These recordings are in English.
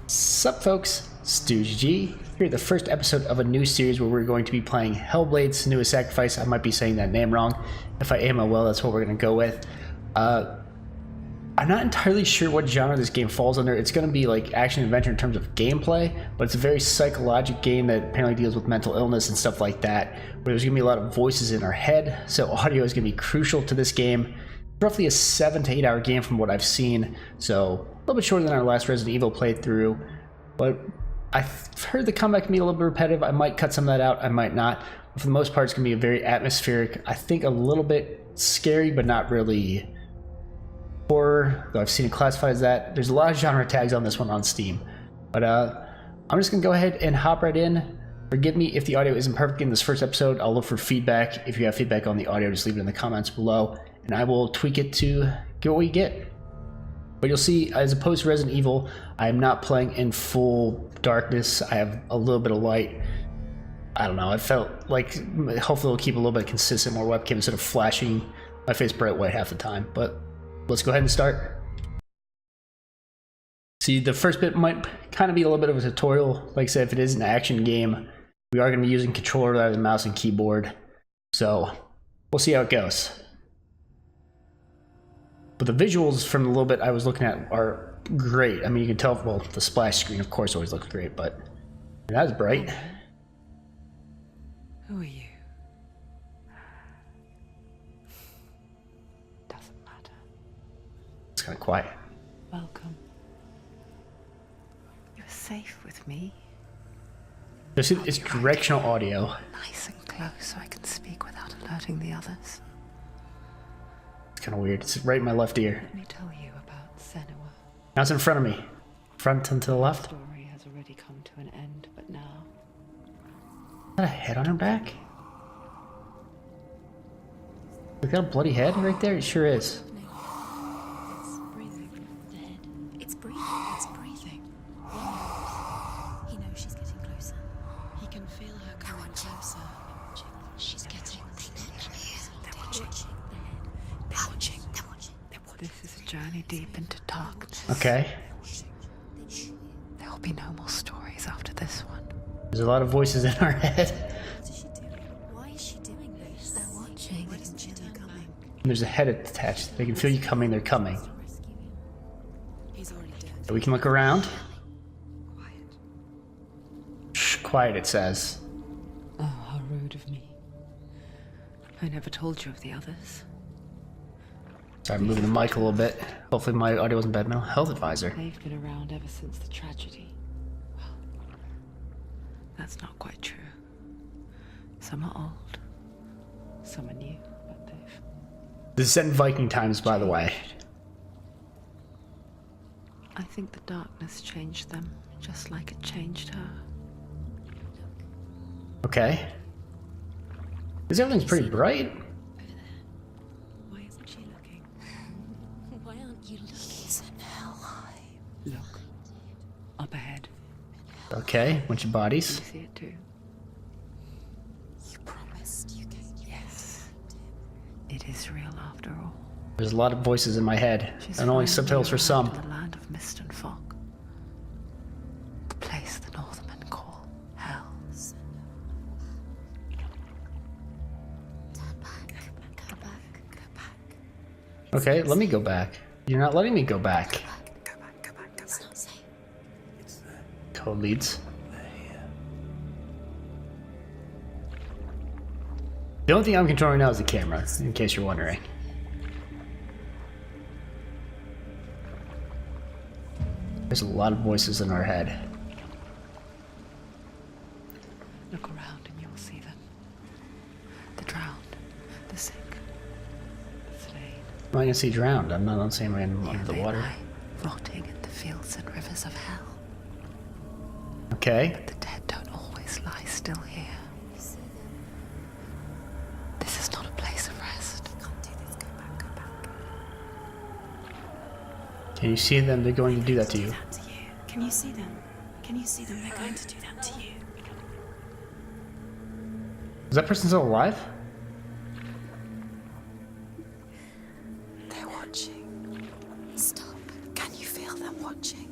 Sup folks, StugeGG here, the first episode of a new series where we're going to be playing Hellblade, Sanua Sacrifice. I might be saying that name wrong. If I am, oh well, that's what we're going to go with. I'm not entirely sure what genre this game falls under. It's going to be like action-adventure in terms of gameplay, but it's a very psychological game that apparently deals with mental illness and stuff like that, where there's going to be a lot of voices in our head, so audio is going to be crucial to this game. It's roughly a 7 to 8 hour game from what I've seen, so a little bit shorter than our last Resident Evil playthrough, but I've heard the combat can be a little bit repetitive. I might cut some of that out, I might not, but for the most part it's going to be a very atmospheric, I think a little bit scary, but not really horror, though I've seen it classified as that. There's a lot of genre tags on this one on Steam, but I'm just gonna go ahead and hop right in. Forgive me if the audio isn't perfect in this first episode. I'll look for feedback. If you have feedback on the audio, just leave it in the comments below, and I will tweak it to get what we get. But you'll see, as opposed to Resident Evil, I am not playing in full darkness. I have a little bit of light. I don't know, I felt like hopefully it'll keep a little bit consistent, more webcam instead of flashing my face bright white half the time, but let's go ahead and start. See, the first bit might kind of be a little bit of a tutorial. Like I said, if it is an action game, we are going to be using controller rather than mouse and keyboard. So, we'll see how it goes. But the visuals from the little bit I was looking at are great. I mean, you can tell, well, the splash screen, of course, always looks great, but that's bright. Who are you? It's kind of quiet. Welcome. You're safe with me. It's directional audio. Nice and close so I can speak without alerting the others. It's kind of weird. It's right in my left ear. Let me tell you about Sanua. Now it's in front of me. Front and to the left. The story has already come to an end, but now... Is that a head on her back? Look, got a bloody head right there? It sure is. Journey deep into darkness. Okay. There will be no more stories after this one. There's a lot of voices in our head. What is she doing? Why is she doing this? They're watching. Why doesn't she feel you coming? There's a head attached. They can feel you coming. They're coming. He's already dead. So we can look around. Quiet. Shh, quiet, it says. Oh, how rude of me. I never told you of the others. Sorry, I'm moving the mic a little bit. Hopefully my audio wasn't bad. Mental health advisor. They've been around ever since the tragedy. Well, that's not quite true. Some are old, some are new, but they've... This is set in Viking times, by the way. I think the darkness changed them, just like it changed her. Okay. Because everything's pretty bright. Why isn't she looking? Why aren't you looking? He's in hell. Look, up ahead. Okay, bunch of bodies. You see it too? You promised you gave you. Yes. It is real after all. There's a lot of voices in my head, She's and only finally subtitles for arrived some. in the land of mist and fog. The place the Northmen call Hell. Turn back. Go back. Go back. Okay, let me go back. You're not letting me go back. Go back. Go back. It's not safe. Code leads. The only thing I'm controlling now is the camera, in case you're wondering. There's a lot of voices in our head. Look around and you'll see them. The drowned, the sick, the slain. I'm not gonna see drowned. I'm not seeing them Here under the they water. lie, rotting in the fields and rivers of hell. Okay. The dead don't always lie still here. This is not a place of rest. Can't do this. Go back. Go back. Can you see them? They're going to do that to you. That to you. Can you see them? Can you see them? They're going to do that to you. Is that person still alive? They're watching. watching.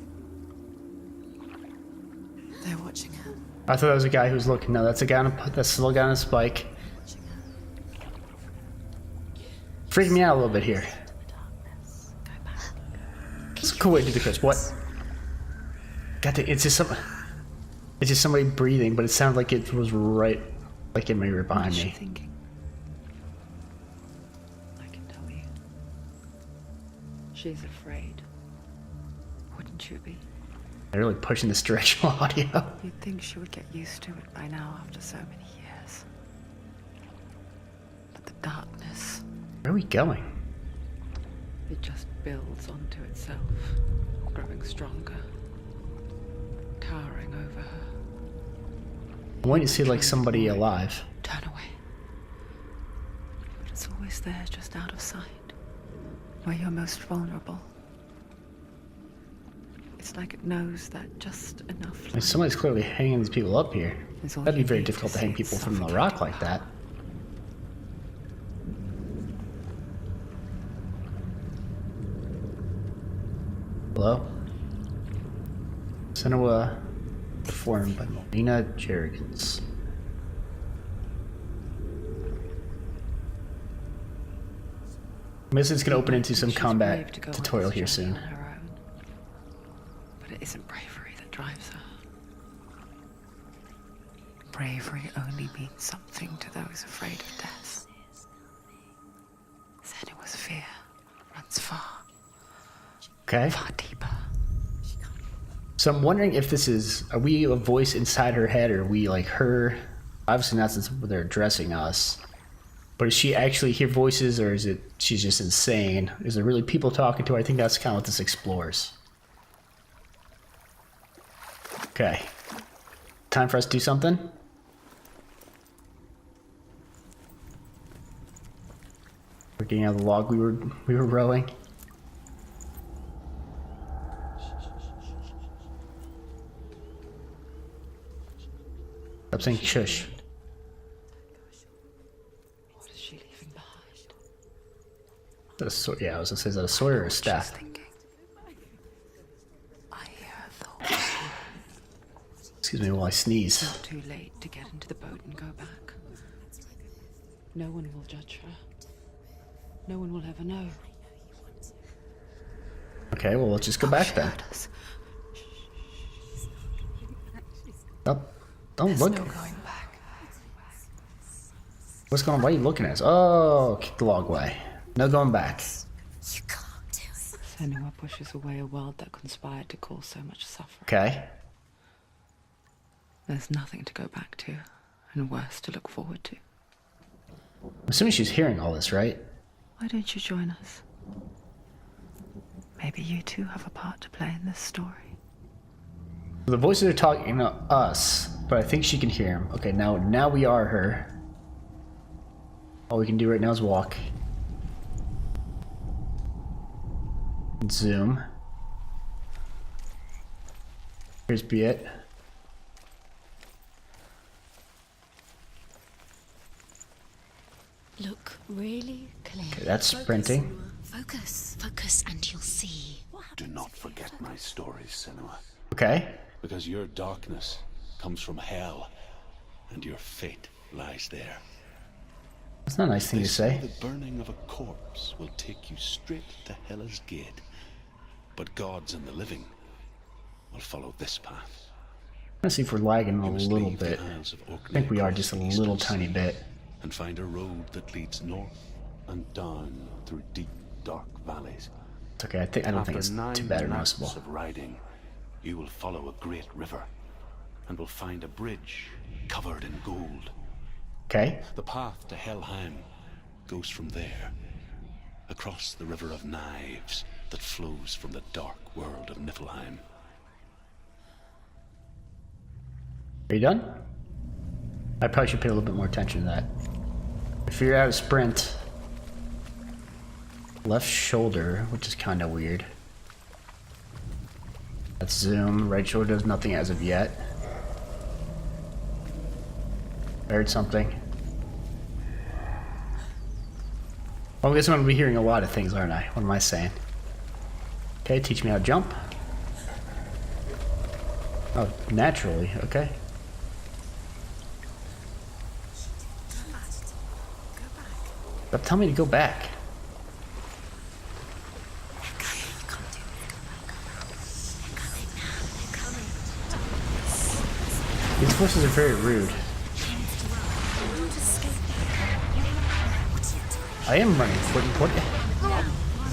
They're watching her. I thought that was a guy who was looking. No, that's a guy. That's still a guy on a spike. Watching her. Freaking me out a little bit here. Darkness. Go back. It's a cool way to do the curse. What? It's just some. It's just somebody breathing, but it sounded like it was right, like it may be behind What is she me. thinking? I can tell you. She's afraid. Wouldn't you be? They're really pushing this directional audio. You'd think she would get used to it by now after so many years. But the darkness, Where are we going? it just builds onto itself, growing stronger, towering over her. I'm waiting to see like somebody alive. Turn away. But it's always there, just out of sight, where you're most vulnerable. It's like it knows that just enough I mean, light somebody's clearly hanging these people up here. is all That'd be you very need difficult to see hang it people from the suffocating rock like her. that. Hello? Sanua, performed by Melina Jergens. I'm guessing it's going to open into some She's combat brave to go on tutorial this here journey soon. on her own. But it isn't bravery that drives her. Bravery only means something to those afraid of death. Senua's fear runs far, Okay? far deeper. So I'm wondering if this is, are we a voice inside her head, or are we like her? Obviously not, since they're addressing us. But does she actually hear voices, or is it she's just insane? Is there really people talking to her? I think that's kind of what this explores. Okay. Time for us to do something? We're getting out of the log we were rowing. Stop saying shush. What is she leaving behind? Is that a sword? Yeah, I was gonna say, is that a sword or a She's staff? thinking. I hear her thoughts. Excuse me while I sneeze. Not too late to get into the boat and go back. No one will judge her. No one will ever know. Okay, well, let's just go back She then. heard us. Don't There's look. no going back. What's going on? Why are you looking at us? Oh, kick the log away. No going back. You can't do it. Sanua pushes away a world that conspired to cause so much suffering. Okay. There's nothing to go back to, and worse to look forward to. I'm assuming she's hearing all this, right? Why don't you join us? Maybe you too have a part to play in this story. The voices are talking to us, but I think she can hear him. Okay, now we are her. All we can do right now is walk. Zoom. Here's be it. Look really clear. Okay, that's sprinting. Focus. Focus and you'll see. Do not forget my stories, Sanua, Okay. because your darkness comes from hell, and your fate lies there. That's not a nice thing They to say say. the burning of a corpse will take you straight to Hela's gate, but gods and the living will follow this path. Let's see if we're lagging a You must little leave bit. the Isles of I Orkney think we are across just a the eastern little tiny sea bit. and find a road that leads north and down through deep, dark valleys. It's okay. I don't think it's After 9 too bad or nights noticeable. of riding, you will follow a great river and will find a bridge covered in gold. Okay. The path to Helheim goes from there, across the river of knives that flows from the dark world of Niflheim. Are you done? I probably should pay a little bit more attention to that. I figured out a sprint. Left shoulder, which is kind of weird. That's zoom. Right shoulder does nothing as of yet. I heard something. Well, I guess I'm going to be hearing a lot of things, aren't I? What am I saying? Okay, teach me how to jump. Oh, naturally. Okay. Stop telling me to go back. These forces are very rude. I am running. What?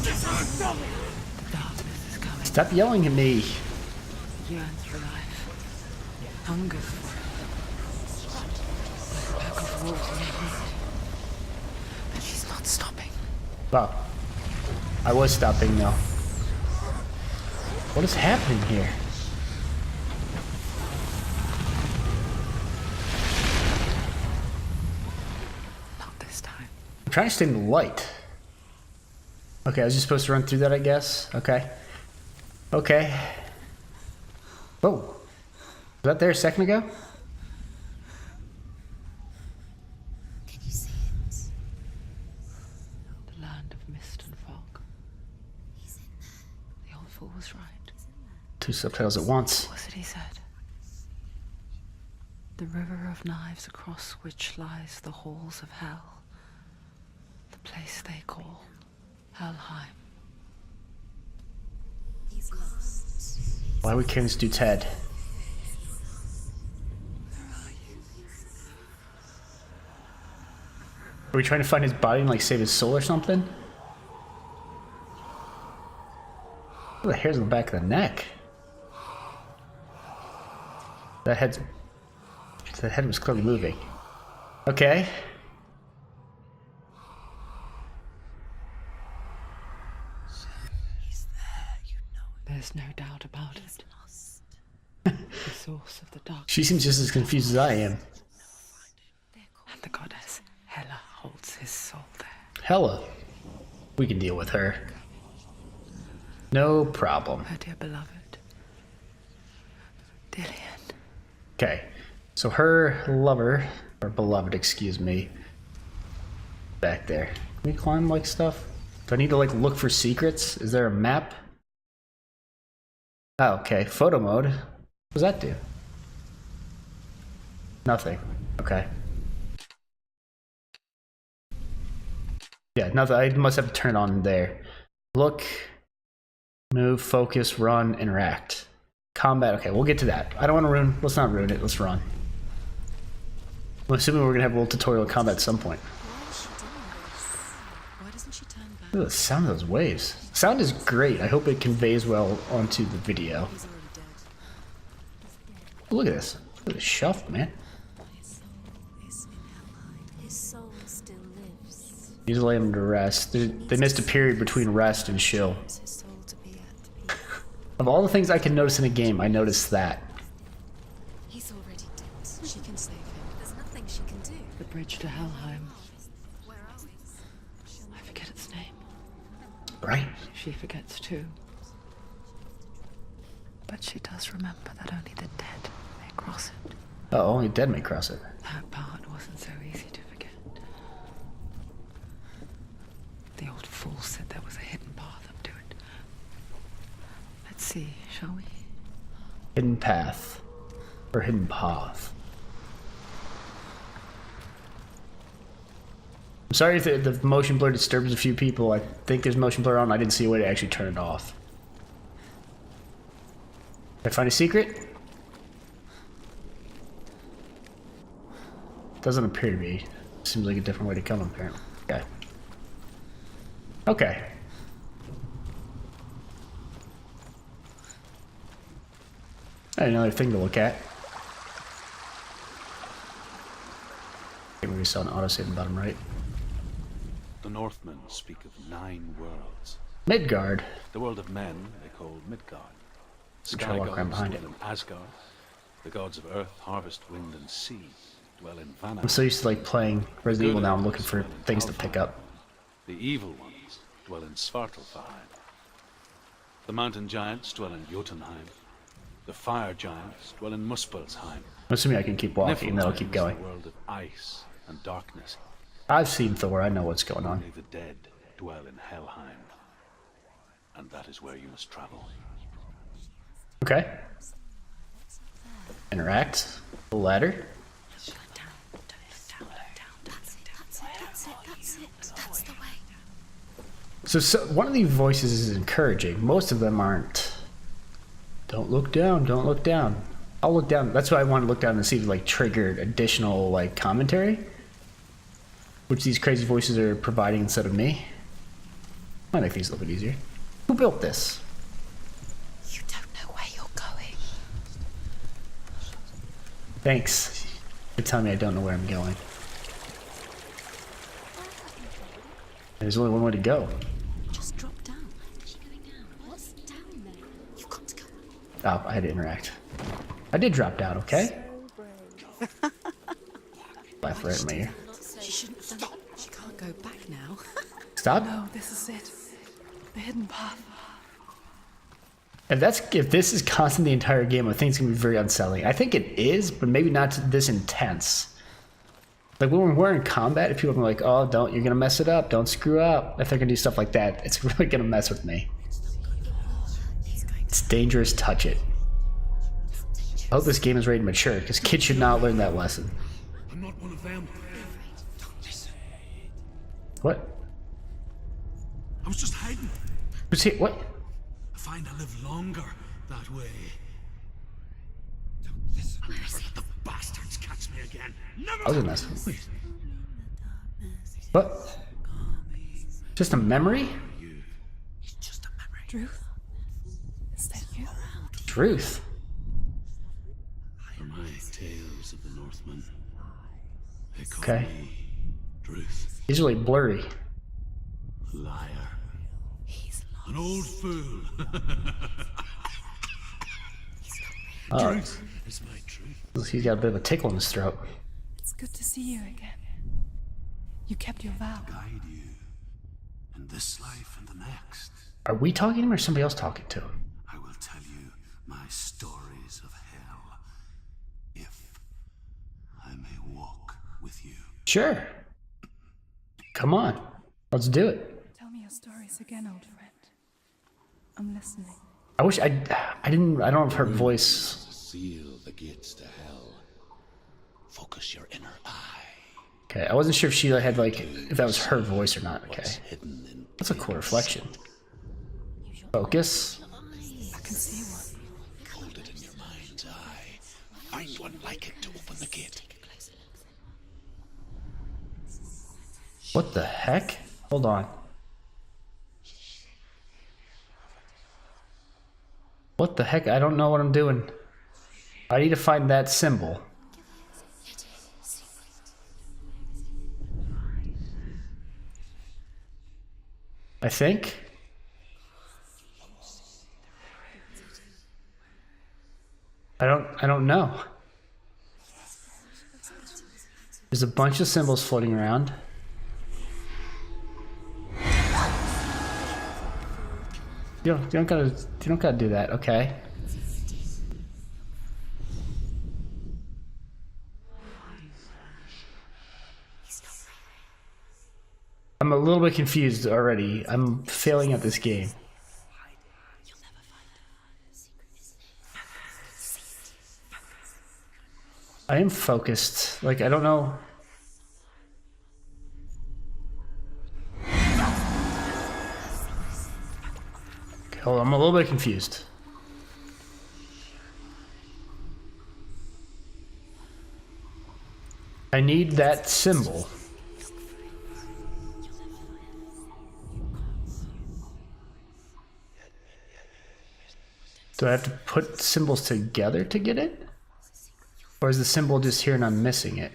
The darkness is coming. Stop yelling at me. Yearns for life. Hungers for it. Like a pack of wolves in the heat. But she's not stopping. Wow. I was stopping now. What is happening here? Not this time. I'm trying to stay in the light. Okay, I was just supposed to run through that, I guess. Okay. Okay. Whoa. Was that there a second ago? Can you see it? The land of mist and fog. He's in there. The old fool was right. Two subtitles at once. What was it he said? The river of knives across which lies the halls of hell. The place they call Helheim. He's lost. Why are we carrying this dude's head? Are we trying to find his body and like save his soul or something? Look at the hairs on the back of the neck. That head was clearly moving. Okay. He's there, you know it. There's no doubt about He's it. lost. The source of the dark She seems just as confused as I am. and the goddess Hela holds his soul there. Hella. We can deal with her. No problem. Her dear beloved. Dillian. Okay. So her lover, or beloved, excuse me, back there. Can we climb like stuff? Do I need to like look for secrets? Is there a map? Oh, okay. Photo mode. What does that do? Nothing. Okay. Yeah, nothing. I must have to turn it on there. Look, move, focus, run, interact. Combat. Okay, we'll get to that. I don't want to ruin. Let's not ruin it. Let's run. I'm assuming we're gonna have a little tutorial combat at some point. Why is she doing this? Why doesn't she turn back? Look at the sound of those waves. The sound is great. I hope it conveys well onto the video. He's already dead. Look at this. Look at the shuff, man. His soul is in Helheim. His soul still lives. Use lay him to rest. They missed a period between rest and chill. Wants his soul to be at peace. Of all the things I can notice in a game, I noticed that. He's already dead. She can save him. There's nothing she can do. The bridge to Helheim. Where are we? I forget its name. Right? She forgets too. But she does remember that only the dead may cross it. Oh, only dead may cross it. That part wasn't so easy to forget. The old fool said there was a hidden path up to it. Let's see, shall we? Hidden path. Or hidden path. I'm sorry if the motion blur disturbs a few people. I think there's motion blur on. I didn't see a way to actually turn it off. Did I find a secret? Doesn't appear to be. Seems like a different way to come, apparently. Okay. Okay. Another thing to look at. Okay, we saw an autosave in the bottom right. The Northmen speak of 9 worlds. Midgard. The world of men they call Midgard. I'm trying Sky to walk around gods behind dwell it. in Asgard. The gods of earth, harvest, wind, and sea dwell in Vanna. I'm so used to like playing Resident Evil now. I'm looking for things to pick up. The evil ones dwell in Svartalfheim. The mountain giants dwell in Jotunheim. The fire giants dwell in Muspelheim. I'm assuming I can keep walking and that'll keep Niflheim going. is the world of ice and darkness. I've seen Thor. I know what's going on. Only the dead dwell in Helheim. And that is where you must travel. Okay. Interact. The ladder. That's the way. So one of these voices is encouraging. Most of them aren't. Don't look down. Don't look down. I'll look down. That's why I want to look down and see if like triggered additional like commentary, which these crazy voices are providing instead of me. Might make things a little bit easier. Who built this? You don't know where you're going. Thanks for telling me I don't know where I'm going. There's only one way to go. Just drop down. Where's she going down? What's down there? You've got to go. Oh, I had to interact. I did drop down, okay? Laugh right at me. She shouldn't have done it. She can't go back now. Stop. No, this is it. The hidden path. If this is constant the entire game, I think it's gonna be very unsettling. I think it is, but maybe not this intense. Like when we're in combat, if people are like, "Oh, you're gonna mess it up. Don't screw up." If they're gonna do stuff like that, it's really gonna mess with me. It's dangerous. Touch it. I hope this game is ready to mature, because kids should not learn that lesson. I'm not one of them. What? I was just hiding. Who's here? What? I find I live longer that way. Listen, never let the bastards catch me again. Never. I was in this. Wait. What? Just a memory? It's just a memory. Truth? Is that you? Truth. For my tales of the Northmen, they call Okay. me Truth. These are like blurry. Liar. An old fool. Oh, Truth is my truth. he's got a bit of a tickle in his throat. It's good to see you again. You kept your vow. Guide you in this life and the next. Are we talking to him or somebody else talking to him? I will tell you my stories of hell, if I may walk with you. Sure. Come on. Let's do it. Tell me your stories again, old friend. I'm listening. I wish I don't have her voice. Seal the gates to hell. Focus your inner eye. Okay, I wasn't sure if she had like if that was her voice or not. Okay, What's hidden in that's a cool reflection. Focus. I can see one. hold it in your mind's eye. Find one like it to open the gate. What the heck? Hold on. What the heck? I don't know what I'm doing. I need to find that symbol. I think. I don't know. There's a bunch of symbols floating around. You don't gotta do that, okay? I'm a little bit confused already. I'm failing at this game. I am focused. Like, I don't know. Okay, hold on. I'm a little bit confused. I need that symbol. Do I have to put symbols together to get it? Or is the symbol just here and I'm missing it?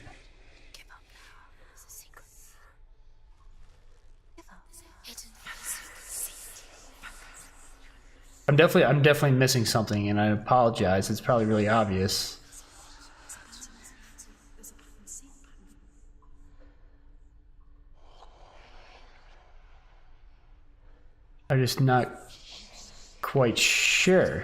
I'm definitely missing something, and I apologize. It's probably really obvious. I'm just not quite sure.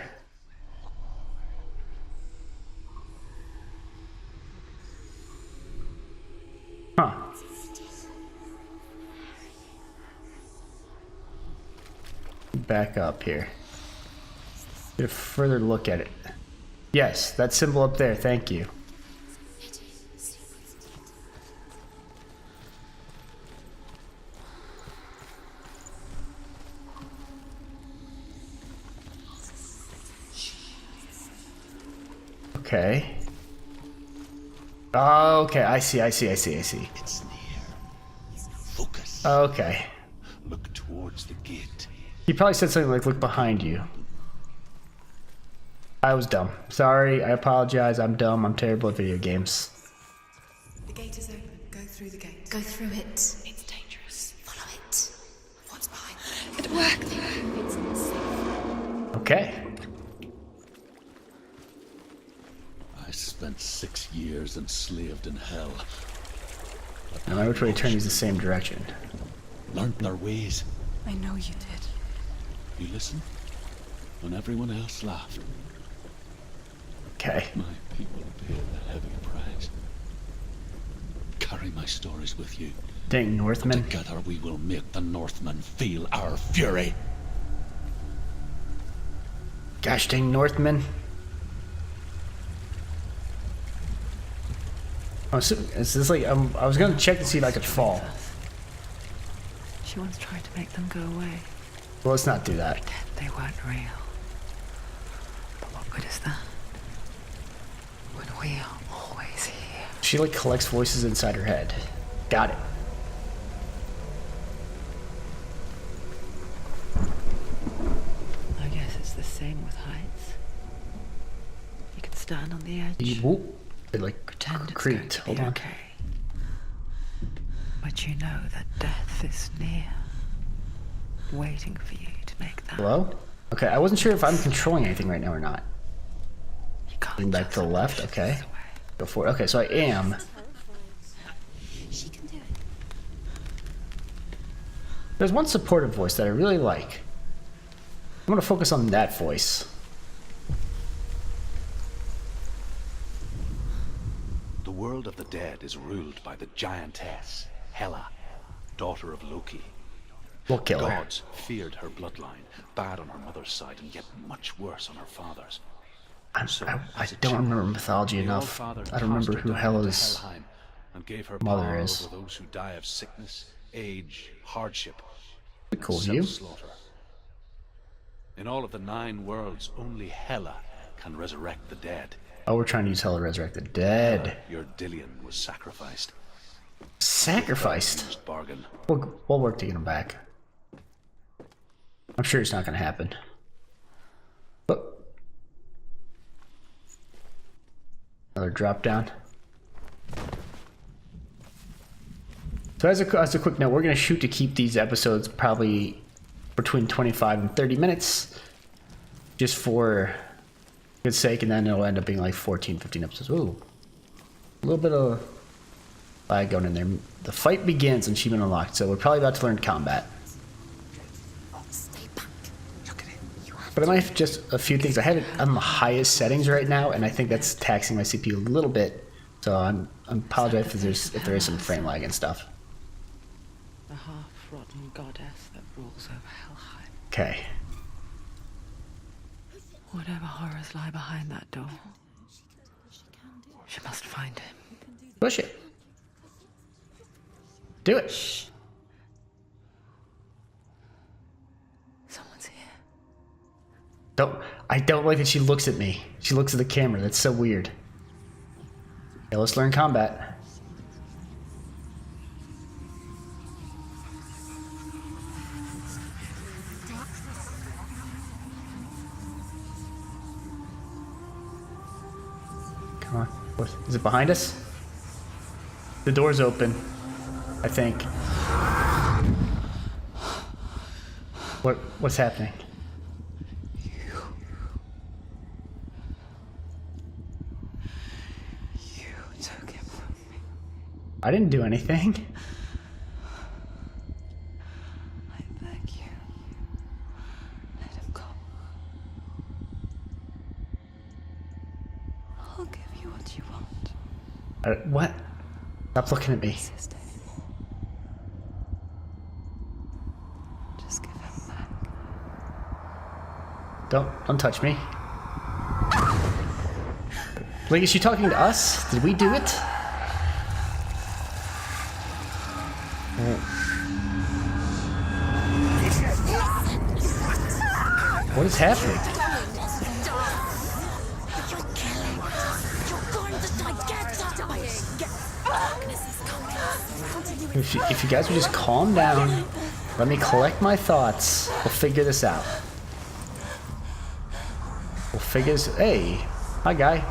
Huh. Back up here. Get a further look at it. Yes, that symbol up there. Thank you. Okay. Oh, okay, I see. It's near. Focus. Okay. Look towards the gate. He probably said something like, look behind you. I was dumb. Sorry, I apologize. I'm dumb. I'm terrible at video games. The gate is open. Go through the gate. Go through it. It's dangerous. Follow it. What's behind it? It worked. It's not safe. Okay. I spent 6 years enslaved in hell. No matter which way you turn, he's the same direction. Learned their ways. I know you did. You listen when everyone else laughed. Okay. My people paid a heavy price. Carry my stories with you. Dang, Northmen. Together we will make the Northmen feel our fury. Gosh dang, Northmen. Oh, so is this like, I was gonna check to see if I could fall. She once tried to make them go away. Well, let's not do that. Pretend they weren't real. But what good is that? When we are always here. She like collects voices inside her head. Got it. I guess it's the same with heights. You can stand on the edge. Whoop. It like Pretend it's going creaked. to Hold be on. okay. But you know that death is near. Waiting for you to make that. Hello? Okay, I wasn't sure if I'm controlling anything right now or not. You can't Moving back just to the left, push okay. this away. Go for it. Okay, so I am. She can do it. There's one supportive voice that I really like. I'm gonna focus on that voice. The world of the dead is ruled by the giantess, Hela, daughter of Loki. We'll kill her. Gods feared her bloodline, bad on her mother's side, and yet much worse on her father's. I As a don't child, remember mythology the enough. All-Father I don't remember cast her who down Hela's into Helheim and gave her mother power is. over those who die of sickness, age, hardship, Cool and view. self-slaughter. In all of the 9 worlds, only Hela can resurrect the dead. Oh, we're trying to use Hela to resurrect the dead. Your Dillion was sacrificed. Sacrificed. Used bargain. We'll work to get him back. I'm sure it's not gonna happen. Oh. Another drop down. So as a quick note, we're gonna shoot to keep these episodes probably between 25 and 30 minutes, just for good sake, and then it'll end up being like 14, 15 episodes. Ooh, a little bit of lag going in there. The fight begins and Achievement unlocked, so we're probably about to learn combat. Stay back. Look at it. You have But I might have just a few things. I have it on the highest settings right now, and I think that's taxing my CPU a little bit. So I apologize if there is some frame lag and stuff. The half-rotten goddess that rules over Helheim. Okay. Whatever horrors lie behind that door, she must find him. Push it. Do it. Shh. Someone's here. I don't like that she looks at me. She looks at the camera. That's so weird. Okay, let's learn combat. Come on. Is it behind us? The door's open, I think. What's happening? You took him from me. I didn't do anything. I beg you. Let him go. I'll give you what you want. What? Stop looking at me. Resist anymore. Just give him back. Don't touch me. Like, is she talking to us? Did we do it? What is happening? If you guys would just calm down, let me collect my thoughts, we'll figure this out. We'll figure this. Hey, hi, guy.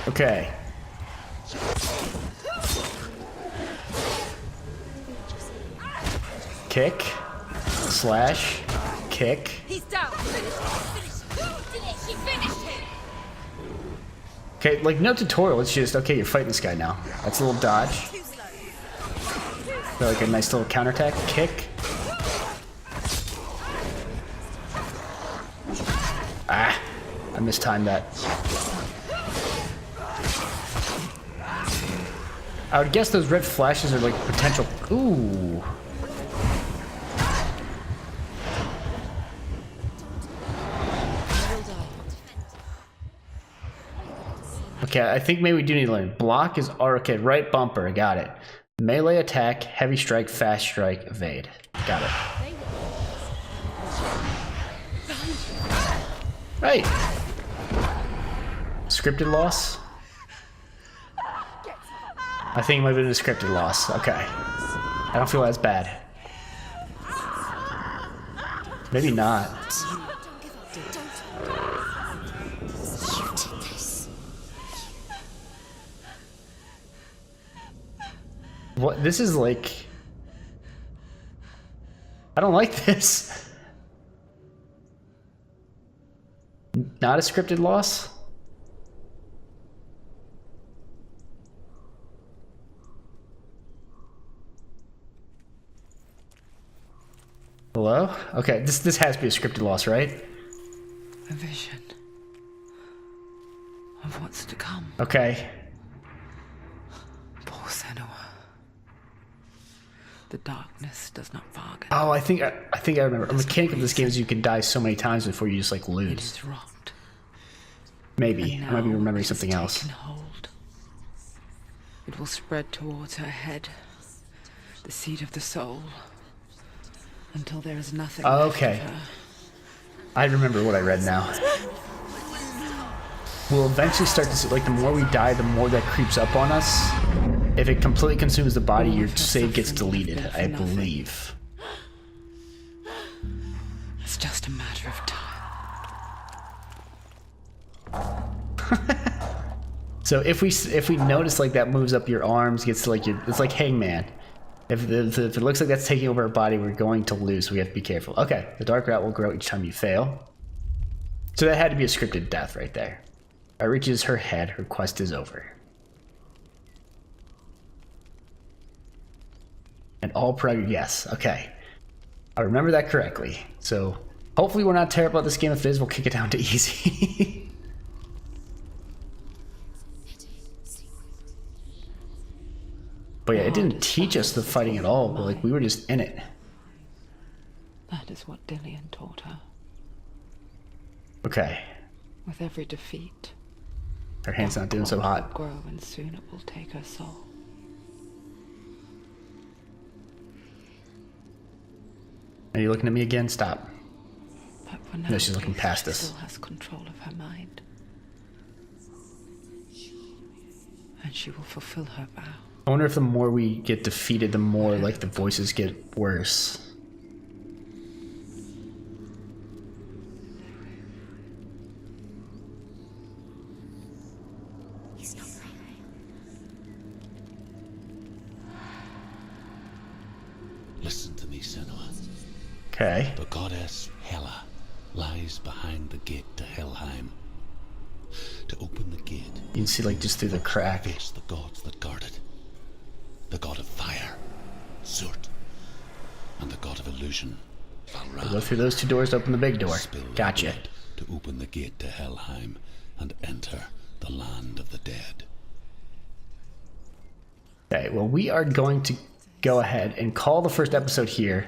Okay. Kick. Slash. Kick. He's down. She finished him. Okay, like no tutorial, it's just, okay, you're fighting this guy now. That's a little dodge. So like a nice little counterattack. Kick. Ah, I mistimed that. I would guess those red flashes are like potential. Ooh. Okay, I think maybe we do need to learn. Block is okay, right bumper, I got it. Melee attack, heavy strike, fast strike, evade. Got it. Right. Scripted loss? I think it might have been a scripted loss. Okay. I don't feel as bad. Maybe not. What? This is like... I don't like this. Not a scripted loss? Hello? Okay, this has to be a scripted loss, right? A vision of what's to come. Okay. Poor Sanua. The darkness does not bargain. Oh, I think I remember. A mechanic of this game is you can die so many times before you just like It lose. is wrought. Maybe. And I might be now remembering it has something else. taken hold. It will spread towards her head, the seat of the soul, until there is nothing Okay. left of her. I remember what I read now. We'll eventually start to see, like, the more we die, the more that creeps up on us. If it completely consumes the body, your save gets deleted, I believe. It's just a matter of time. So if we notice like that moves up your arms, gets to like your, it's like Hangman. If it looks like that's taking over our body, we're going to lose. So we have to be careful. Okay, the dark route will grow each time you fail. So that had to be a scripted death right there. It reaches her head. Her quest is over. And all yes, okay. I remember that correctly. So hopefully we're not terrible at this game. If it is, we'll kick it down to easy. But yeah, it didn't teach us the fighting at all, but like we were just in it. That is what Dillian taught her. Okay. With every defeat, Her hand's not doing so will hot. grow, and soon it will take her soul. Are you looking at me again? Stop. But for now, No, she's looking past she us. still has control of her mind. And she will fulfill her vow. I wonder if the more we get defeated, the more like the voices get worse. He's not right. Listen to me, Sanua. Okay. The goddess Hela lies behind the gate to Helheim. To open the gate, You can see like just through the crack. face the gods that guard it. The god of fire, Zurt, and the god of illusion, Go Valra. through those two doors to open the big door. Spill their Gotcha. blood to open the gate to Helheim and enter the land of the dead. Okay, well we are going to go ahead and call the first episode here.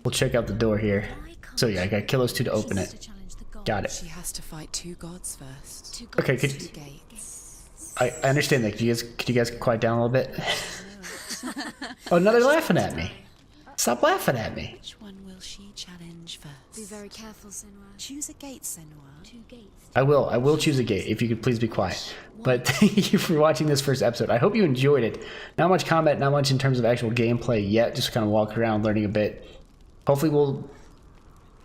We'll check out the door here. I can't So yeah, I gotta kill those two to open it. Got it. She has to fight 2 gods first. Okay, 2 gates. I understand that. Could you guys quiet down a little bit? Oh, now they're laughing at me. Stop laughing at me. Which one will she challenge first? Be very careful, Sanua. Choose a gate, Senua. 2 gates. I will choose a gate if you could please be quiet. But thank you for watching this first episode. I hope you enjoyed it. Not much combat, not much in terms of actual gameplay yet. Just kind of walking around, learning a bit. Hopefully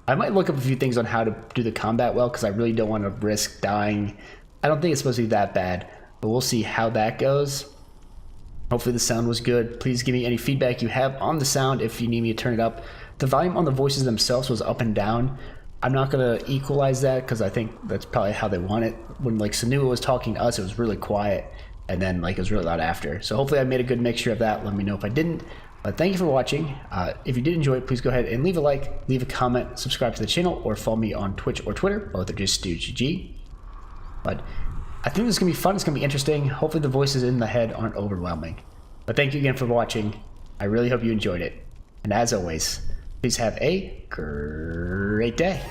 I might look up a few things on how to do the combat well, because I really don't want to risk dying. I don't think it's supposed to be that bad, but we'll see how that goes. Hopefully the sound was good. Please give me any feedback you have on the sound if you need me to turn it up. The volume on the voices themselves was up and down. I'm not going to equalize that because I think that's probably how they want it. When like Sanua was talking to us, it was really quiet, and then like it was really loud after. So hopefully I made a good mixture of that. Let me know if I didn't. But thank you for watching. If you did enjoy it, please go ahead and leave a like, leave a comment, subscribe to the channel, or follow me on Twitch or Twitter. Both are just StugeGG. But I think this is going to be fun. It's going to be interesting. Hopefully the voices in the head aren't overwhelming. But thank you again for watching. I really hope you enjoyed it. And as always, please have a great day.